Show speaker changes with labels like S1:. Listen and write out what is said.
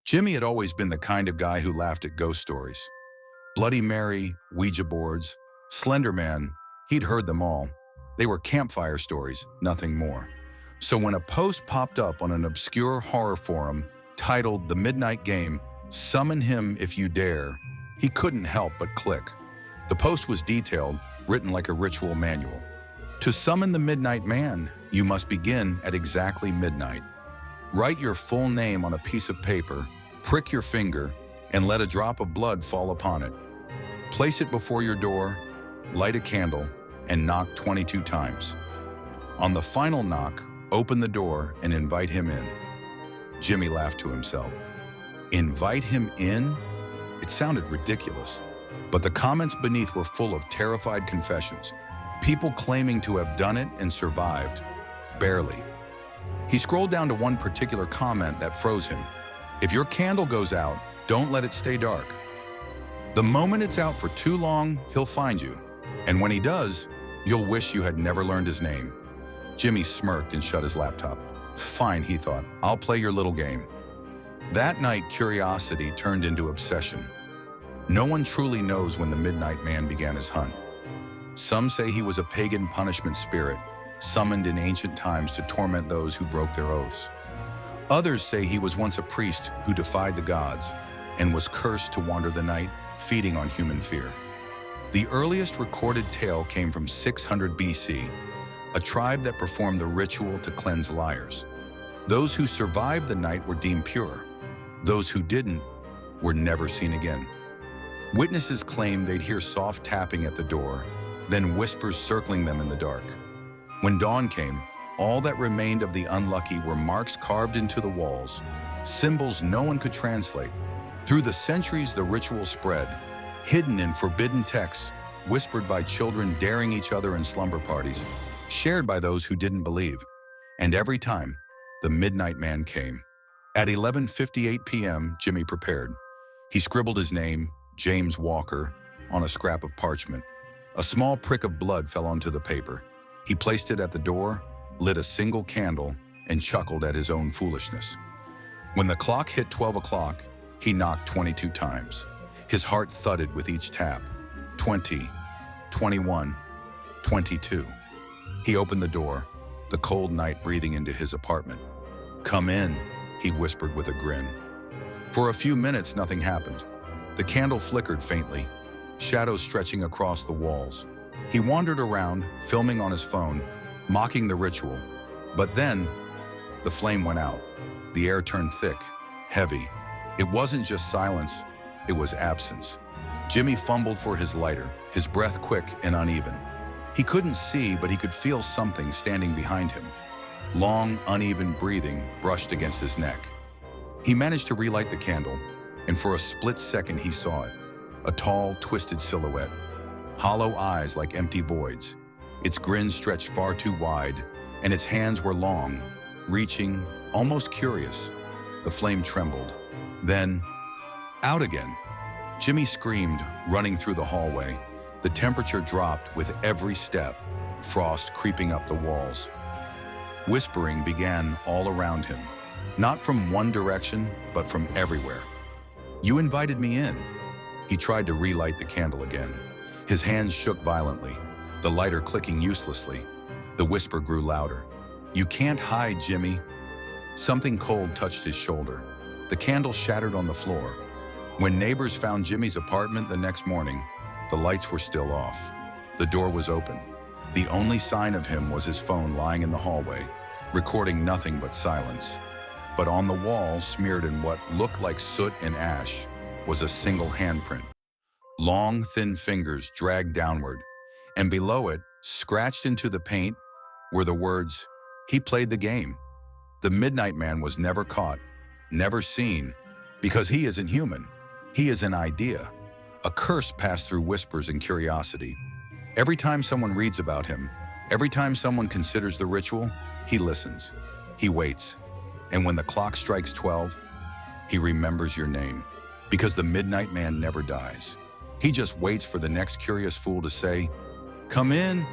S1: Jimmy had always been the kind of guy who laughed at ghost stories. Bloody Mary, Ouija boards, Slender Man, he'd heard them all. They were campfire stories, nothing more. So when a post popped up on an obscure horror forum titled The Midnight Game, Summon Him If You Dare, he couldn't help but click. The post was detailed, written like a ritual manual. To summon the Midnight Man, you must begin at exactly midnight. Write your full name on a piece of paper, prick your finger, and let a drop of blood fall upon it. Place it before your door, light a candle, and knock 22 times. On the final knock, open the door and invite him in. Jimmy laughed to himself. Invite him in? It sounded ridiculous, but the comments beneath were full of terrified confessions. People claiming to have done it and survived. Barely. He scrolled down to one particular comment that froze him. If your candle goes out, don't let it stay dark. The moment it's out for too long, he'll find you. And when he does, you'll wish you had never learned his name. Jimmy smirked and shut his laptop. Fine, he thought, I'll play your little game. That night, curiosity turned into obsession. No one truly knows when the Midnight Man began his hunt. Some say he was a pagan punishment spirit, summoned in ancient times to torment those who broke their oaths. Others say he was once a priest who defied the gods and was cursed to wander the night, feeding on human fear. The earliest recorded tale came from 600 BC, a tribe that performed the ritual to cleanse liars. Those who survived the night were deemed pure. Those who didn't were never seen again. Witnesses claimed they'd hear soft tapping at the door, then whispers circling them in the dark. When dawn came, all that remained of the unlucky were marks carved into the walls, symbols no one could translate. Through the centuries, the ritual spread, hidden in forbidden texts, whispered by children daring each other in slumber parties, shared by those who didn't believe. And every time, the Midnight Man came. At 11:58 p.m., Jimmy prepared. He scribbled his name, James Walker, on a scrap of parchment. A small prick of blood fell onto the paper. He placed it at the door, lit a single candle, and chuckled at his own foolishness. When the clock hit 12 o'clock, he knocked 22 times. His heart thudded with each tap. 20, 21, 22. He opened the door, the cold night breathing into his apartment. "Come in," he whispered with a grin. For a few minutes, nothing happened. The candle flickered faintly, shadows stretching across the walls. He wandered around, filming on his phone, mocking the ritual. But then, the flame went out. The air turned thick, heavy. It wasn't just silence, it was absence. Jimmy fumbled for his lighter, his breath quick and uneven. He couldn't see, but he could feel something standing behind him. Long, uneven breathing brushed against his neck. He managed to relight the candle, and for a split second he saw it. A tall, twisted silhouette. Hollow eyes like empty voids. Its grin stretched far too wide, and its hands were long, reaching, almost curious. The flame trembled. Then, out again. Jimmy screamed, running through the hallway. The temperature dropped with every step, frost creeping up the walls. Whispering began all around him, not from one direction, but from everywhere. "You invited me in." He tried to relight the candle again. His hands shook violently, the lighter clicking uselessly. The whisper grew louder. "You can't hide, Jimmy." Something cold touched his shoulder. The candle shattered on the floor. When neighbors found Jimmy's apartment the next morning, the lights were still off. The door was open. The only sign of him was his phone lying in the hallway, recording nothing but silence. But on the wall, smeared in what looked like soot and ash, was a single handprint. Long, thin fingers dragged downward, and below it, scratched into the paint, were the words, "He played the game." The Midnight Man was never caught, never seen, because he isn't human. He is an idea. A curse passed through whispers and curiosity. Every time someone reads about him, every time someone considers the ritual, he listens. He waits. And when the clock strikes 12, he remembers your name. Because the Midnight Man never dies. He just waits for the next curious fool to say, "Come in."